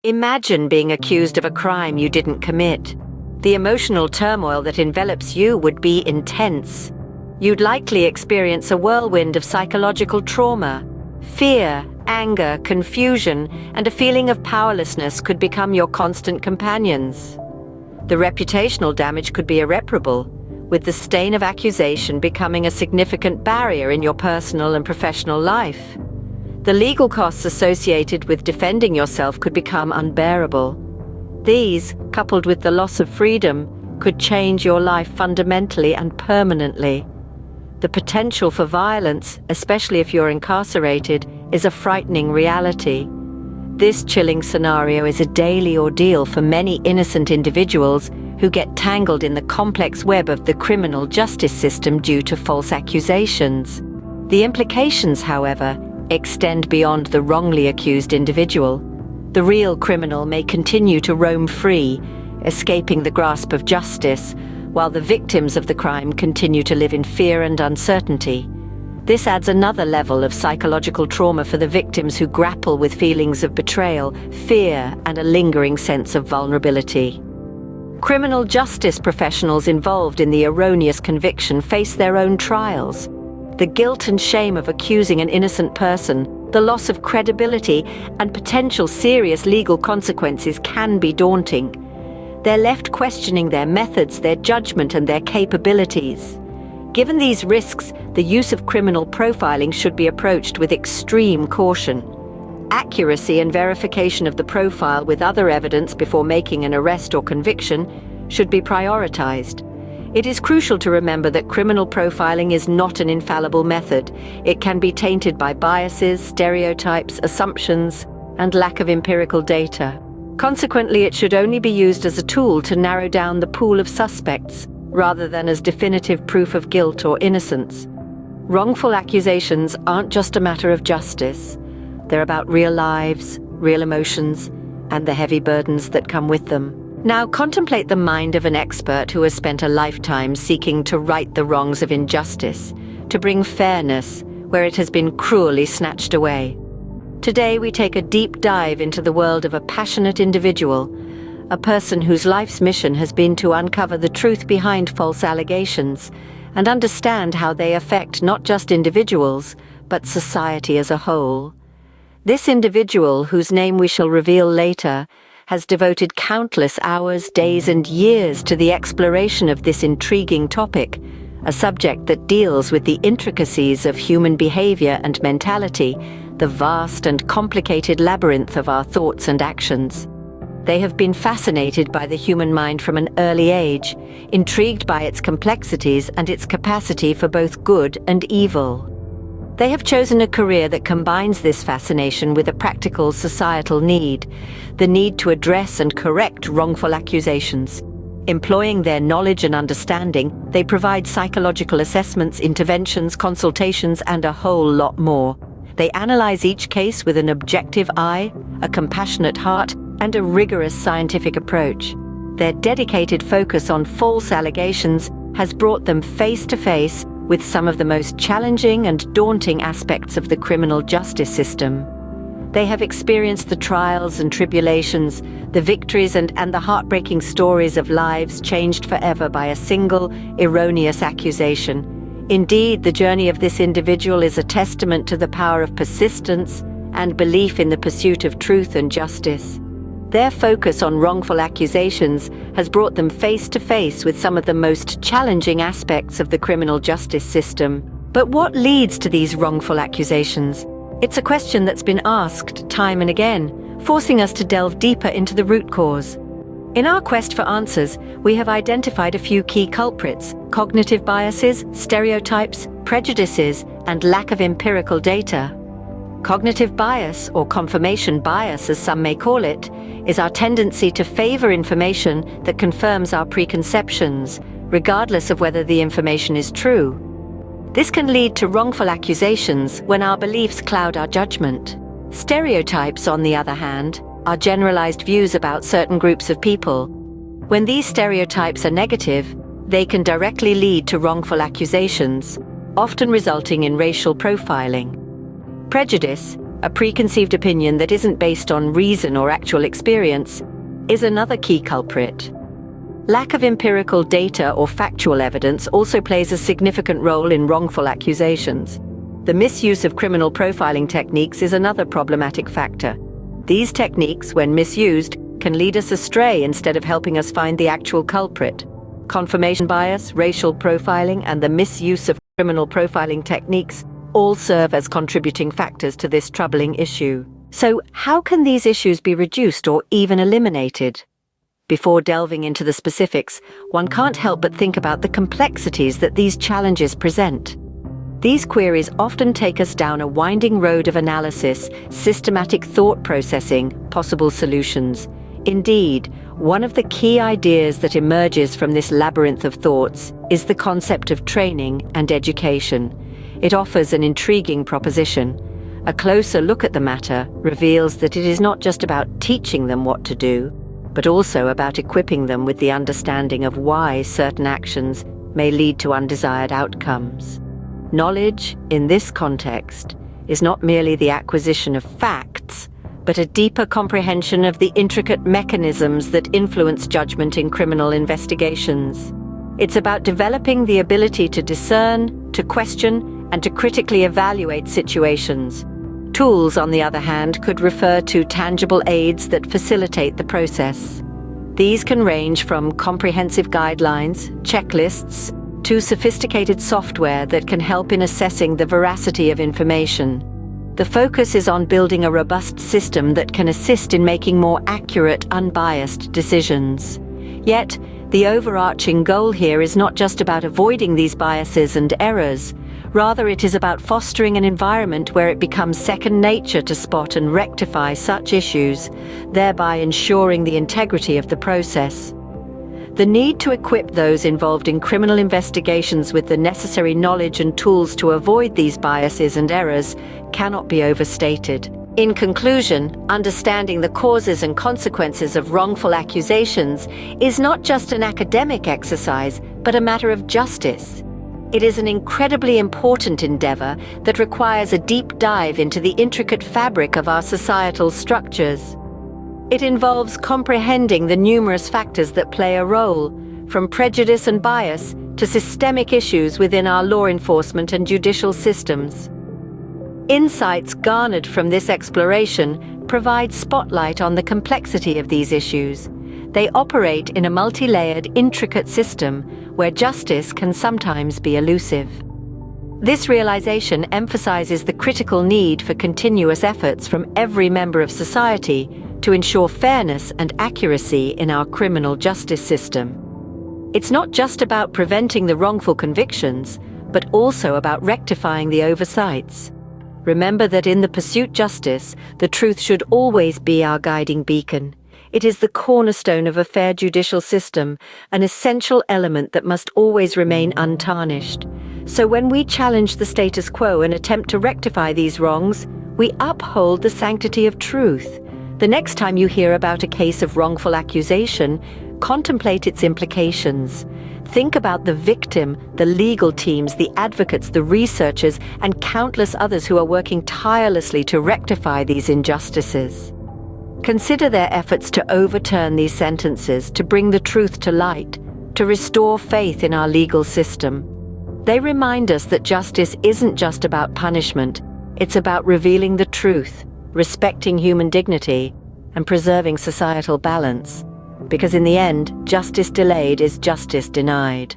Imagine being accused of a crime you didn't commit. The emotional turmoil that envelops you would be intense. You'd likely experience a whirlwind of psychological trauma. Fear, anger, confusion, and a feeling of powerlessness could become your constant companions. The reputational damage could be irreparable, with the stain of accusation becoming a significant barrier in your personal and professional life. The legal costs associated with defending yourself could become unbearable. These, coupled with the loss of freedom, could change your life fundamentally and permanently. The potential for violence, especially if you're incarcerated, is a frightening reality. This chilling scenario is a daily ordeal for many innocent individuals who get tangled in the complex web of the criminal justice system due to false accusations. The implications, however, extend beyond the wrongly accused individual. The real criminal may continue to roam free, escaping the grasp of justice, while the victims of the crime continue to live in fear and uncertainty. This adds another level of psychological trauma for the victims who grapple with feelings of betrayal, fear, and a lingering sense of vulnerability. Criminal justice professionals involved in the erroneous conviction face their own trials. The guilt and shame of accusing an innocent person, the loss of credibility, and potential serious legal consequences can be daunting. They're left questioning their methods, their judgment, and their capabilities. Given these risks, the use of criminal profiling should be approached with extreme caution. Accuracy and verification of the profile with other evidence before making an arrest or conviction should be prioritized. It is crucial to remember that criminal profiling is not an infallible method. It can be tainted by biases, stereotypes, assumptions, and lack of empirical data. Consequently, it should only be used as a tool to narrow down the pool of suspects, rather than as definitive proof of guilt or innocence. Wrongful accusations aren't just a matter of justice. They're about real lives, real emotions, and the heavy burdens that come with them. Now contemplate the mind of an expert who has spent a lifetime seeking to right the wrongs of injustice, to bring fairness where it has been cruelly snatched away. Today we take a deep dive into the world of a passionate individual, a person whose life's mission has been to uncover the truth behind false allegations and understand how they affect not just individuals, but society as a whole. This individual, whose name we shall reveal later, has devoted countless hours, days, and years to the exploration of this intriguing topic, a subject that deals with the intricacies of human behavior and mentality, the vast and complicated labyrinth of our thoughts and actions. They have been fascinated by the human mind from an early age, intrigued by its complexities and its capacity for both good and evil. They have chosen a career that combines this fascination with a practical societal need, the need to address and correct wrongful accusations. Employing their knowledge and understanding, they provide psychological assessments, interventions, consultations, and a whole lot more. They analyze each case with an objective eye, a compassionate heart, and a rigorous scientific approach. Their dedicated focus on false allegations has brought them face to face with some of the most challenging and daunting aspects of the criminal justice system. They have experienced the trials and tribulations, the victories and the heartbreaking stories of lives changed forever by a single, erroneous accusation. Indeed, the journey of this individual is a testament to the power of persistence and belief in the pursuit of truth and justice. Their focus on wrongful accusations has brought them face to face with some of the most challenging aspects of the criminal justice system. But what leads to these wrongful accusations? It's a question that's been asked time and again, forcing us to delve deeper into the root cause. In our quest for answers, we have identified a few key culprits: cognitive biases, stereotypes, prejudices, and lack of empirical data. Cognitive bias, or confirmation bias as some may call it, is our tendency to favor information that confirms our preconceptions, regardless of whether the information is true. This can lead to wrongful accusations when our beliefs cloud our judgment. Stereotypes, on the other hand, are generalized views about certain groups of people. When these stereotypes are negative, they can directly lead to wrongful accusations, often resulting in racial profiling. Prejudice, A preconceived opinion that isn't based on reason or actual experience is another key culprit. Lack of empirical data or factual evidence also plays a significant role in wrongful accusations. The misuse of criminal profiling techniques is another problematic factor. These techniques, when misused, can lead us astray instead of helping us find the actual culprit. Confirmation bias, racial profiling, and the misuse of criminal profiling techniques all serve as contributing factors to this troubling issue. So, how can these issues be reduced or even eliminated? Before delving into the specifics, one can't help but think about the complexities that these challenges present. These queries often take us down a winding road of analysis, systematic thought processing, possible solutions. Indeed, one of the key ideas that emerges from this labyrinth of thoughts is the concept of training and education. It offers an intriguing proposition. A closer look at the matter reveals that it is not just about teaching them what to do, but also about equipping them with the understanding of why certain actions may lead to undesired outcomes. Knowledge, in this context, is not merely the acquisition of facts, but a deeper comprehension of the intricate mechanisms that influence judgment in criminal investigations. It's about developing the ability to discern, to question, and to critically evaluate situations. Tools, on the other hand, could refer to tangible aids that facilitate the process. These can range from comprehensive guidelines, checklists, to sophisticated software that can help in assessing the veracity of information. The focus is on building a robust system that can assist in making more accurate, unbiased decisions. Yet, the overarching goal here is not just about avoiding these biases and errors. Rather, it is about fostering an environment where it becomes second nature to spot and rectify such issues, thereby ensuring the integrity of the process. The need to equip those involved in criminal investigations with the necessary knowledge and tools to avoid these biases and errors cannot be overstated. In conclusion, understanding the causes and consequences of wrongful accusations is not just an academic exercise, but a matter of justice. It is an incredibly important endeavor that requires a deep dive into the intricate fabric of our societal structures. It involves comprehending the numerous factors that play a role, from prejudice and bias to systemic issues within our law enforcement and judicial systems. Insights garnered from this exploration provide spotlight on the complexity of these issues. They operate in a multi-layered, intricate system where justice can sometimes be elusive. This realization emphasizes the critical need for continuous efforts from every member of society to ensure fairness and accuracy in our criminal justice system. It's not just about preventing the wrongful convictions, but also about rectifying the oversights. Remember that in the pursuit of justice, the truth should always be our guiding beacon. It is the cornerstone of a fair judicial system, an essential element that must always remain untarnished. So when we challenge the status quo and attempt to rectify these wrongs, we uphold the sanctity of truth. The next time you hear about a case of wrongful accusation, contemplate its implications. Think about the victim, the legal teams, the advocates, the researchers, and countless others who are working tirelessly to rectify these injustices. Consider their efforts to overturn these sentences, to bring the truth to light, to restore faith in our legal system. They remind us that justice isn't just about punishment, it's about revealing the truth, respecting human dignity, and preserving societal balance. Because in the end, justice delayed is justice denied.